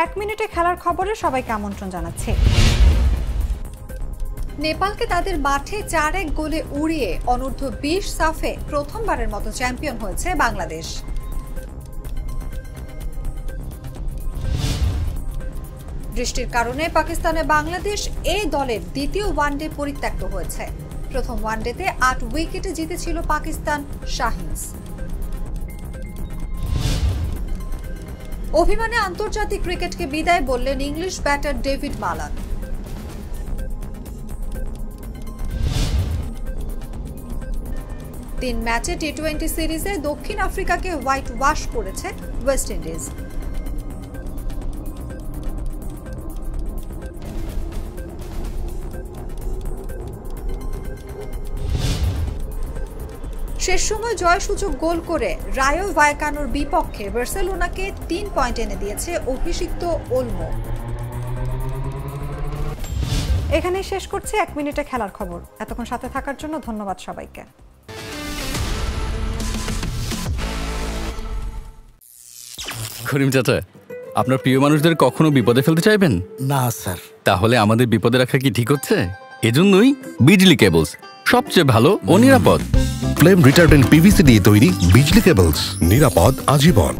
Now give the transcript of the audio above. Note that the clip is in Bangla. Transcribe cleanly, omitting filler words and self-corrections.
এক মিনিটে খেলার খবরে সবাইকে আমন্ত্রণ জানাচ্ছি। নেপালকে তাদের মাঠে ৪-১ গোলে উড়িয়ে অনূর্ধ্ব ২০ সাফে প্রথমবারের মতো চ্যাম্পিয়ন হয়েছে বাংলাদেশ। বৃষ্টির কারণে পাকিস্তানে বাংলাদেশ এ দলের দ্বিতীয় ওয়ানডে পরিত্যক্ত হয়েছে। প্রথম ওয়ানডেতে ৮ উইকেটে জিতেছিল পাকিস্তান শাহিনস। অভিমানে আন্তর্জাতিক ক্রিকেটকে বিদায় বললেন ইংলিশ ব্যাটার ডেভিড মালান। তিন ম্যাচে টি-20 সিরিজে দক্ষিণ আফ্রিকাকে হোয়াইট ওয়াশ করেছে ওয়েস্ট ইন্ডিজ। শেষ সময় জয়সূচক গোল করে রায়ো ভায়াকানোর বিপক্ষে বার্সেলোনাকে ৩ পয়েন্ট এনে দিয়েছে অভিষিক্ত ওলমো। এখানেই শেষ করছি এক মিনিটে খেলার খবর। এতক্ষণ সাথে থাকার জন্য ধন্যবাদ সবাইকে। করিম চাচা, আপনার প্রিয় মানুষদের কখনো বিপদে ফেলতে চাইবেন না স্যার। তাহলে আমাদের বিপদে রাখা কি ঠিক হচ্ছে? এজন্যই বিজলি কেবলস সবচেয়ে ভালো ও নিরাপদ। ফ্লেম রিটার্ডেন্ট পিভিসি দিয়ে তৈরি বিজলি কেবলস, নিরাপদ আজীবন।